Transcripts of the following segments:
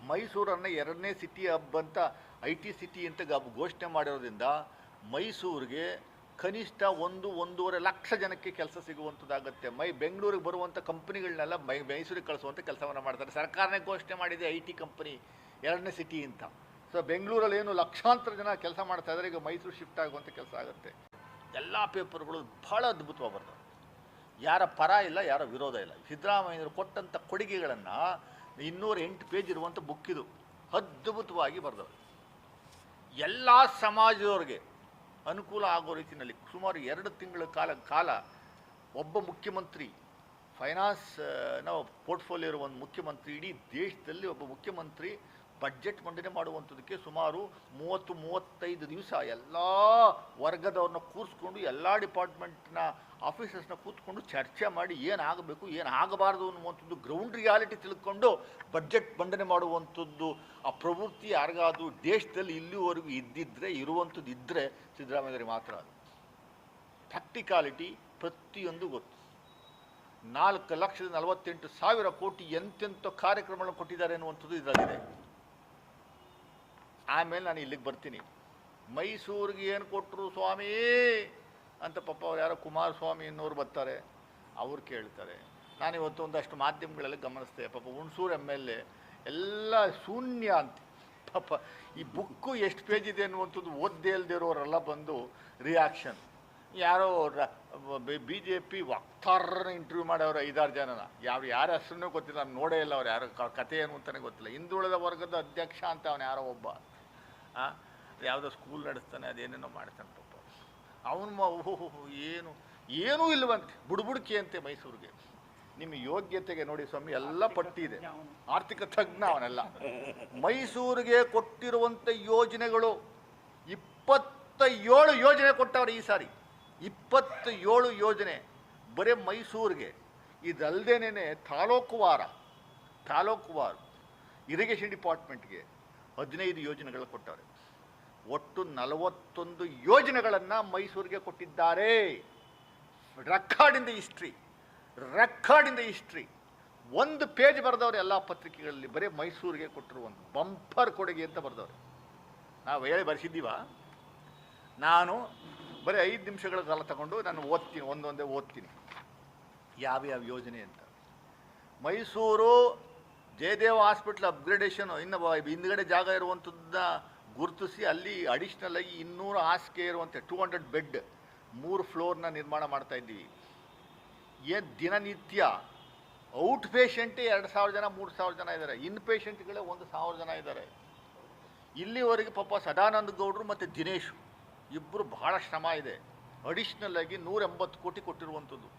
ಮೈಸೂರನ್ನು 2ನೇ city hub ಅಂತ IT ಸಿಟಿ ಅಂತ ಘೋಷಣೆ ಮಾಡಿರೋದ್ರಿಂದ ಮೈಸೂರಿಗೆ ಕನಿಷ್ಠ 1-1.5 ಲಕ್ಷ ಜನಕ್ಕೆ ಕೆಲಸ ಸಿಗುವಂಥದ್ದಾಗುತ್ತೆ. ಬೆಂಗಳೂರಿಗೆ ಬರುವಂಥ ಕಂಪ್ನಿಗಳನ್ನೆಲ್ಲ ಮೈಸೂರಿಗೆ ಕಳಿಸುವಂಥ ಕೆಲಸವನ್ನು ಮಾಡ್ತಾರೆ. ಸರ್ಕಾರನೇ ಘೋಷಣೆ ಮಾಡಿದೆ IT ಕಂಪ್ನಿ 2ನೇ ಸಿಟಿ ಅಂತ. ಸೊ ಬೆಂಗಳೂರಲ್ಲಿ ಏನು ಲಕ್ಷಾಂತರ ಜನ ಕೆಲಸ ಮಾಡ್ತಾ ಇದ್ದಾರೆ, ಈಗ ಮೈಸೂರು ಶಿಫ್ಟ್ ಆಗುವಂಥ ಕೆಲಸ ಆಗುತ್ತೆ. ಎಲ್ಲ ಪೇಪರ್ಗಳು ಭಾಳ ಅದ್ಭುತವಾಗಿ ಬರ್ತವೆ. ಯಾರ ಪರ ಇಲ್ಲ, ಯಾರ ವಿರೋಧ ಇಲ್ಲ. ಸಿದ್ದರಾಮಯ್ಯನವರು ಕೊಟ್ಟಂಥ ಕೊಡುಗೆಗಳನ್ನು 208 ಪೇಜ್ ಇರುವಂಥ ಬುಕ್ ಇದು ಅದ್ಭುತವಾಗಿ ಬರೆದವರು. ಎಲ್ಲ ಸಮಾಜದವ್ರಿಗೆ ಅನುಕೂಲ ಆಗೋ ರೀತಿಯಲ್ಲಿ ಸುಮಾರು 2 ತಿಂಗಳ ಕಾಲ ಒಬ್ಬ ಮುಖ್ಯಮಂತ್ರಿ ಫೈನಾನ್ಸ್ ಪೋರ್ಟ್ಫೋಲಿಯೋ ಇರುವ ಒಂದು ಮುಖ್ಯಮಂತ್ರಿ, ಇಡೀ ದೇಶದಲ್ಲಿ ಒಬ್ಬ ಮುಖ್ಯಮಂತ್ರಿ ಬಡ್ಜೆಟ್ ಮಂಡನೆ ಮಾಡುವಂಥದ್ದಕ್ಕೆ ಸುಮಾರು 30-35 ದಿವಸ ಎಲ್ಲ ವರ್ಗದವ್ರನ್ನ ಕೂರಿಸ್ಕೊಂಡು ಎಲ್ಲ ಡಿಪಾರ್ಟ್ಮೆಂಟ್ನ ಆಫೀಸರ್ಸ್ನ ಕೂತ್ಕೊಂಡು ಚರ್ಚೆ ಮಾಡಿ ಏನಾಗಬೇಕು ಏನು ಆಗಬಾರ್ದು ಅನ್ನುವಂಥದ್ದು ಗ್ರೌಂಡ್ ರಿಯಾಲಿಟಿ ತಿಳ್ಕೊಂಡು ಬಡ್ಜೆಟ್ ಮಂಡನೆ ಮಾಡುವಂಥದ್ದು ಆ ಪ್ರವೃತ್ತಿ ಯಾರಿಗಾದ್ರು ದೇಶದಲ್ಲಿ ಇಲ್ಲಿವರೆಗೂ ಇರುವಂಥದ್ದು ಇದ್ದರೆ ಸಿದ್ದರಾಮಯ್ಯರಿಗೆ ಮಾತ್ರ. ಅದು ಪ್ರಾಕ್ಟಿಕಾಲಿಟಿ ಪ್ರತಿಯೊಂದು ಗೊತ್ತು. 4,48,000 ಕೋಟಿ ಎಂತೆಂಥ ಕಾರ್ಯಕ್ರಮಗಳನ್ನು ಕೊಟ್ಟಿದ್ದಾರೆ ಅನ್ನುವಂಥದ್ದು ಇದರಲ್ಲಿದೆ. ಆಮೇಲೆ ನಾನು ಇಲ್ಲಿಗೆ ಬರ್ತೀನಿ. ಮೈಸೂರಿಗೆ ಏನು ಕೊಟ್ಟರು ಸ್ವಾಮಿ ಅಂತ ಪಾಪ ಅವ್ರು ಯಾರೋ ಕುಮಾರಸ್ವಾಮಿ ಅನ್ನೋರು ಬರ್ತಾರೆ, ಅವ್ರು ಕೇಳ್ತಾರೆ. ನಾನಿವತ್ತು ಒಂದಷ್ಟು ಮಾಧ್ಯಮಗಳಲ್ಲಿ ಗಮನಿಸ್ದೆ, ಪಾಪ ಹುಣಸೂರು MLA ಎಲ್ಲ ಶೂನ್ಯ ಅಂತ. ಪಾಪ ಈ ಬುಕ್ಕು ಎಷ್ಟು ಪೇಜ್ ಇದೆ ಅನ್ನುವಂಥದ್ದು ಓದ್ದೇ ಇಲ್ದಿರೋರೆಲ್ಲ ಬಂದು ರಿಯಾಕ್ಷನ್. ಯಾರೋ BJP ವಕ್ತಾರರನ್ನ ಇಂಟರ್ವ್ಯೂ ಮಾಡೋರು 5-6 ಜನನ, ಯಾರ ಹೆಸರನ್ನೂ ಗೊತ್ತಿಲ್ಲ, ನಾನು ನೋಡೇ ಇಲ್ಲ, ಅವ್ರು ಯಾರೋ ಕತೆ ಏನು ಅಂತಲೇ ಗೊತ್ತಿಲ್ಲ. ಹಿಂದುಳಿದ ವರ್ಗದ ಅಧ್ಯಕ್ಷ ಅಂತ ಅವನು ಯಾರೋ ಒಬ್ಬ ಯಾವುದೋ ಸ್ಕೂಲ್ ನಡೆಸ್ತಾನೆ, ಅದೇನೇನೋ ಮಾಡ್ತಾನೆ. ಪಾಪ ಅವನು ಏನೂ ಇಲ್ಲವಂತೆ, ಬುಡ್ಬುಡ್ಕಿ ಅಂತೆ ಮೈಸೂರಿಗೆ. ನಿಮ್ಮ ಯೋಗ್ಯತೆಗೆ ನೋಡಿ ಸ್ವಾಮಿ ಎಲ್ಲ ಪಟ್ಟಿ ಇದೆ, ಆರ್ಥಿಕ ತಜ್ಞ ಅವನೆಲ್ಲ. ಮೈಸೂರಿಗೆ ಕೊಟ್ಟಿರುವಂಥ ಯೋಜನೆಗಳು 27 ಯೋಜನೆ ಕೊಟ್ಟವ್ರೆ ಈ ಸಾರಿ. 27 ಯೋಜನೆ ಬರೀ ಮೈಸೂರಿಗೆ. ಇದಲ್ಲದೇನೆ ತಾಲೂಕುವಾರು ಇರಿಗೇಷನ್ ಡಿಪಾರ್ಟ್ಮೆಂಟ್ಗೆ 15 ಯೋಜನೆಗಳು ಕೊಟ್ಟವ್ರೆ. ಒಟ್ಟು 41 ಯೋಜನೆಗಳನ್ನು ಮೈಸೂರಿಗೆ ಕೊಟ್ಟಿದ್ದಾರೆ. Record in the history. 1 page ಬರೆದವ್ರೆ ಎಲ್ಲ ಪತ್ರಿಕೆಗಳಲ್ಲಿ, ಬರೀ ಮೈಸೂರಿಗೆ ಕೊಟ್ಟಿರುವಂಥ ಬಂಪರ್ ಕೊಡುಗೆ ಅಂತ ಬರೆದವ್ರೆ. ನಾವು ಹೇಳಿ ಬರೆಸಿದ್ದೀವ? ನಾನು ಬರೀ 5 ನಿಮಿಷಗಳ ಕಾಲ ತಗೊಂಡು ನಾನು ಒಂದೊಂದೇ ಓದ್ತೀನಿ ಯಾವ್ಯಾವ ಯೋಜನೆ ಅಂತ. ಮೈಸೂರು ಜಯದೇವ ಹಾಸ್ಪಿಟ್ಲ್ ಅಪ್ಗ್ರೇಡೇಷನ್, ಇನ್ನು ಹಿಂದ್ಗಡೆ ಜಾಗ ಇರುವಂಥದ್ದನ್ನ ಗುರುತಿಸಿ ಅಲ್ಲಿ ಅಡಿಷ್ನಲ್ ಆಗಿ 200 ಹಾಸಿಗೆ ಇರುವಂಥ 200 ಬೆಡ್ 3 ಫ್ಲೋರ್ನ ನಿರ್ಮಾಣ ಮಾಡ್ತಾ ಇದ್ದೀವಿ. ದಿನನಿತ್ಯ ಔಟ್ ಪೇಷಂಟೇ 2,000 ಜನ 3,000 ಜನ ಇದ್ದಾರೆ, ಇನ್ ಪೇಷಂಟ್ಗಳೇ 1,000 ಜನ ಇದ್ದಾರೆ. ಇಲ್ಲಿವರೆಗೆ ಪಾಪ ಸದಾನಂದ ಗೌಡರು ಮತ್ತು ದಿನೇಶ್ ಇಬ್ಬರು ಬಹಳ ಶ್ರಮ ಇದೆ. ಅಡಿಷ್ನಲ್ ಆಗಿ 180 ಕೋಟಿ ಕೊಟ್ಟಿರುವಂಥದ್ದು.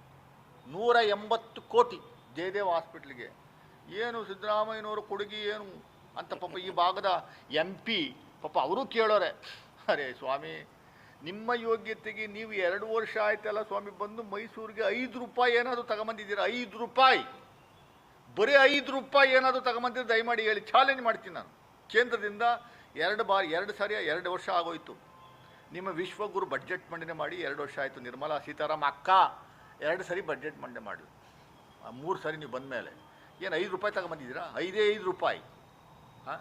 180 ಕೋಟಿ ಜಯದೇವ ಹಾಸ್ಪಿಟ್ಲಿಗೆ. ಏನು ಸಿದ್ದರಾಮಯ್ಯನವರು ಕೊಡುಗೆ ಏನು ಅಂತ ಪಾಪ ಈ ಭಾಗದ MP ಪಾಪ ಅವರು ಕೇಳೋರೆ, ಅರೆ ಸ್ವಾಮಿ ನಿಮ್ಮ ಯೋಗ್ಯತೆಗೆ ನೀವು 2 ವರ್ಷ ಆಯ್ತಲ್ಲ ಸ್ವಾಮಿ ಬಂದು ಮೈಸೂರಿಗೆ 5 ರೂಪಾಯಿ ಏನಾದರೂ ತಗೊಂಬಂದಿದ್ದೀರಾ? 5 ರೂಪಾಯಿ, ಬರೀ 5 ರೂಪಾಯಿ ಏನಾದರೂ ತಗೊಂಬಂದಿದ್ರೆ ದಯಮಾಡಿ ಹೇಳಿ, ಚಾಲೆಂಜ್ ಮಾಡ್ತೀನಿ ನಾನು. ಕೇಂದ್ರದಿಂದ 2 ವರ್ಷ ಆಗೋಯ್ತು. ನಿಮ್ಮ ವಿಶ್ವಗುರು ಬಡ್ಜೆಟ್ ಮಂಡನೆ ಮಾಡಿ 2 ವರ್ಷ ಆಯಿತು. ನಿರ್ಮಲಾ ಸೀತಾರಾಮನ್ ಅಕ್ಕ 2 ಸರಿ ಬಡ್ಜೆಟ್ ಮಂಡನೆ ಮಾಡಿ, 3 ಸರಿ ನೀವು ಬಂದ ಮೇಲೆ ಏನು 5 ರೂಪಾಯಿ ತಗೊಂಬಂದಿದ್ದೀರಾ? 5 ರೂಪಾಯಿ. ಹಾಂ.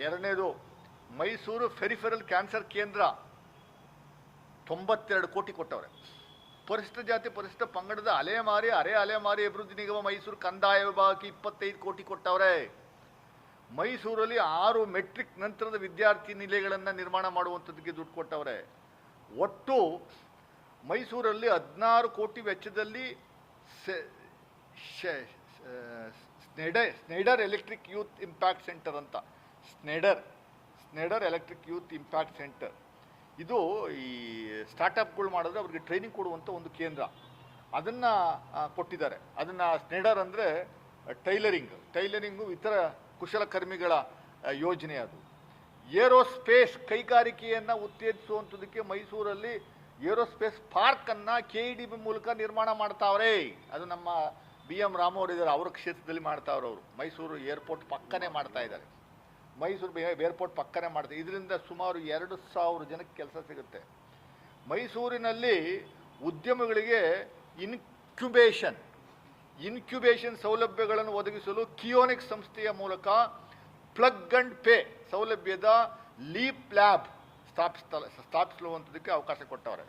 ಎರಡನೇದು ಮೈಸೂರು ಫೆರಿಫೆರಲ್ ಕ್ಯಾನ್ಸರ್ ಕೇಂದ್ರ 92 ಕೋಟಿ ಕೊಟ್ಟವ್ರೆ. ಪರಿಶಿಷ್ಟ ಜಾತಿ ಪರಿಶಿಷ್ಟ ಪಂಗಡದ ಅರೆ ಅಲೆಮಾರಿ ಅಭಿವೃದ್ಧಿ ನಿಗಮ ಮೈಸೂರು ಕಂದಾಯ ವಿಭಾಗಕ್ಕೆ 25 ಕೋಟಿ ಕೊಟ್ಟವ್ರೆ. ಮೈಸೂರಲ್ಲಿ 6 ಮೆಟ್ರಿಕ್ ನಂತರದ ವಿದ್ಯಾರ್ಥಿ ನಿಲಯಗಳನ್ನು ನಿರ್ಮಾಣ ಮಾಡುವಂಥದ್ದಕ್ಕೆ ದುಡ್ಡು ಕೊಟ್ಟವ್ರೆ. ಒಟ್ಟು ಮೈಸೂರಲ್ಲಿ 16 ಕೋಟಿ ವೆಚ್ಚದಲ್ಲಿ ಸ್ನೇಡರ್ ಎಲೆಕ್ಟ್ರಿಕ್ ಯೂತ್ ಇಂಪ್ಯಾಕ್ಟ್ ಸೆಂಟರ್ ಅಂತ, ಸ್ನೇಡರ್ ಎಲೆಕ್ಟ್ರಿಕ್ ಯೂತ್ ಇಂಪ್ಯಾಕ್ಟ್ ಸೆಂಟರ್, ಇದು ಈ ಸ್ಟಾರ್ಟಪ್ಗಳು ಮಾಡಿದ್ರೆ ಅವ್ರಿಗೆ ಟ್ರೈನಿಂಗ್ ಕೊಡುವಂಥ ಒಂದು ಕೇಂದ್ರ, ಅದನ್ನು ಕೊಟ್ಟಿದ್ದಾರೆ. ಅದನ್ನು ಸ್ನೇಡರ್ ಅಂದರೆ ಟೈಲರಿಂಗು ಇತರ ಕುಶಲಕರ್ಮಿಗಳ ಯೋಜನೆ. ಅದು ಏರೋಸ್ಪೇಸ್ ಕೈಗಾರಿಕೆಯನ್ನು ಉತ್ತೇಜಿಸುವಂಥದ್ದಕ್ಕೆ ಮೈಸೂರಲ್ಲಿ ಏರೋಸ್ಪೇಸ್ ಪಾರ್ಕನ್ನು KEDB ಮೂಲಕ ನಿರ್ಮಾಣ ಮಾಡ್ತಾವ್ರೆ. ಅದು ನಮ್ಮ BM ರಾಮು ಅವರು ಇದ್ದಾರೆ, ಅವ್ರ ಕ್ಷೇತ್ರದಲ್ಲಿ ಮಾಡ್ತಾವ್ರೆ. ಅವರು ಮೈಸೂರು ಏರ್ಪೋರ್ಟ್ ಪಕ್ಕನೇ ಮಾಡ್ತಾ ಇದ್ದಾರೆ. ಮೈಸೂರು ಏರ್ಪೋರ್ಟ್ ಪಕ್ಕನೇ ಮಾಡ್ತಾರೆ. ಇದರಿಂದ ಸುಮಾರು 2,000 ಜನಕ್ಕೆ ಕೆಲಸ ಸಿಗುತ್ತೆ. ಮೈಸೂರಿನಲ್ಲಿ ಉದ್ಯಮಗಳಿಗೆ ಇನ್ಕ್ಯುಬೇಷನ್ ಸೌಲಭ್ಯಗಳನ್ನು ಒದಗಿಸಲು ಕಿಯೋನಿಕ್ಸ್ ಸಂಸ್ಥೆಯ ಮೂಲಕ ಪ್ಲಗ್ ಅಂಡ್ ಪೇ ಸೌಲಭ್ಯದ ಲೀಪ್ ಲ್ಯಾಬ್ ಸ್ಥಾಪಿಸುವಂಥದ್ದಕ್ಕೆ ಅವಕಾಶ ಕೊಟ್ಟವರೆ.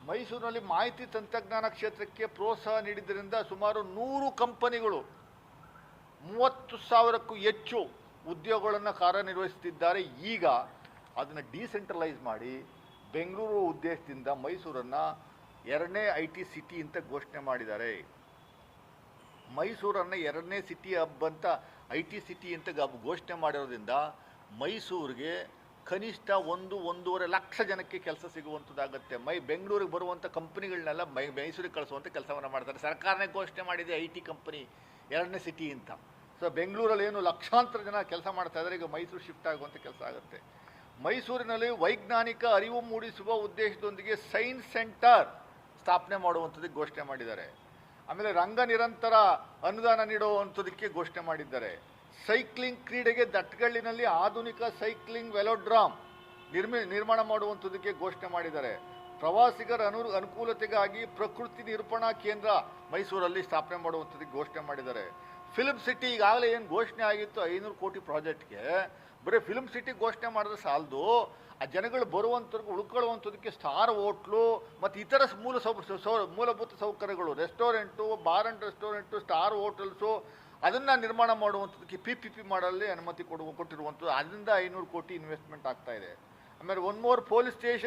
ಮೈಸೂರಿನಲ್ಲಿ ಮಾಹಿತಿ ತಂತ್ರಜ್ಞಾನ ಕ್ಷೇತ್ರಕ್ಕೆ ಪ್ರೋತ್ಸಾಹ ನೀಡಿದ್ದರಿಂದ ಸುಮಾರು 100 ಕಂಪನಿಗಳು 30,000ಕ್ಕೂ ಹೆಚ್ಚು ಉದ್ಯೋಗಗಳನ್ನು ಕಾರ್ಯನಿರ್ವಹಿಸುತ್ತಿದ್ದಾರೆ. ಈಗ ಅದನ್ನು ಡಿಸೆಂಟ್ರಲೈಸ್ ಮಾಡಿ ಬೆಂಗಳೂರು ಉದ್ದೇಶದಿಂದ ಮೈಸೂರನ್ನು 2ನೇ IT ಸಿಟಿ ಅಂತ ಘೋಷಣೆ ಮಾಡಿದ್ದಾರೆ. ಮೈಸೂರನ್ನು 2ನೇ ಸಿಟಿ ಹಬ್ ಅಂತ IT ಸಿಟಿ ಅಂತ ಘೋಷಣೆ ಮಾಡಿರೋದ್ರಿಂದ ಮೈಸೂರಿಗೆ ಕನಿಷ್ಠ 1-1.5 ಲಕ್ಷ ಜನಕ್ಕೆ ಕೆಲಸ ಸಿಗುವಂಥದ್ದಾಗುತ್ತೆ. ಬೆಂಗಳೂರಿಗೆ ಬರುವಂಥ ಕಂಪನಿಗಳನ್ನೆಲ್ಲ ಮೈಸೂರಿಗೆ ಕಳಿಸುವಂಥ ಕೆಲಸವನ್ನು ಮಾಡ್ತಾರೆ. ಸರ್ಕಾರನೇ ಘೋಷಣೆ ಮಾಡಿದೆ IT ಕಂಪನಿ 2ನೇ ಸಿಟಿ ಅಂತ. ಸೊ ಬೆಂಗಳೂರಲ್ಲಿ ಏನು ಲಕ್ಷಾಂತರ ಜನ ಕೆಲಸ ಮಾಡ್ತಾ ಇದ್ದಾರೆ, ಈಗ ಮೈಸೂರು ಶಿಫ್ಟ್ ಆಗುವಂಥ ಕೆಲಸ ಆಗುತ್ತೆ. ಮೈಸೂರಿನಲ್ಲಿ ವೈಜ್ಞಾನಿಕ ಅರಿವು ಮೂಡಿಸುವ ಉದ್ದೇಶದೊಂದಿಗೆ ಸೈನ್ಸ್ ಸೆಂಟರ್ ಸ್ಥಾಪನೆ ಮಾಡುವಂಥದ್ದಕ್ಕೆ ಘೋಷಣೆ ಮಾಡಿದ್ದಾರೆ. ಆಮೇಲೆ ರಂಗ ನಿರಂತರ ಅನುದಾನ ನೀಡುವಂಥದ್ದಕ್ಕೆ ಘೋಷಣೆ ಮಾಡಿದ್ದಾರೆ. ಸೈಕ್ಲಿಂಗ್ ಕ್ರೀಡೆಗೆ ದಟ್ಗಳ್ಳಿನಲ್ಲಿ ಆಧುನಿಕ ಸೈಕ್ಲಿಂಗ್ ವೆಲೋಡ್ರಾಮ್ ನಿರ್ಮಾಣ ಮಾಡುವಂಥದ್ದಕ್ಕೆ ಘೋಷಣೆ ಮಾಡಿದ್ದಾರೆ. ಪ್ರವಾಸಿಗರ ಅನುಕೂಲತೆಗಾಗಿ ಪ್ರಕೃತಿ ನಿರೂಪಣಾ ಕೇಂದ್ರ ಮೈಸೂರಲ್ಲಿ ಸ್ಥಾಪನೆ ಮಾಡುವಂಥದ್ದಕ್ಕೆ ಘೋಷಣೆ ಮಾಡಿದ್ದಾರೆ. ಫಿಲ್ಮ್ ಸಿಟಿ ಈಗಾಗಲೇ ಏನು ಘೋಷಣೆ ಆಗಿತ್ತು 500 ಕೋಟಿ ಪ್ರಾಜೆಕ್ಟ್ಗೆ, ಬರೀ ಫಿಲ್ಮ್ ಸಿಟಿ ಘೋಷಣೆ ಮಾಡಿದ್ರೆ ಸಾಲದು, ಆ ಜನಗಳು ಬರುವಂಥವ್ರಿಗೆ ಉಳ್ಕೊಳ್ಳುವಂಥದ್ದಕ್ಕೆ ಸ್ಟಾರ್ ಹೋಟ್ಲು ಮತ್ತು ಇತರ ಮೂಲಭೂತ ಸೌಕರ್ಯಗಳು, restaurant, bar and restaurant, star hotels ಅದನ್ನು ನಿರ್ಮಾಣ ಮಾಡುವಂಥದ್ದಕ್ಕೆ PPP ಮಾಡಲ್ಲಿ ಅನುಮತಿ ಕೊಟ್ಟಿರುವಂಥದ್ದು. ಅದರಿಂದ 500 ಕೋಟಿ ಇನ್ವೆಸ್ಟ್ಮೆಂಟ್ ಆಗ್ತಾ ಇದೆ. ಆಮೇಲೆ 1 more ಪೊಲೀಸ್ ಸ್ಟೇಷನ್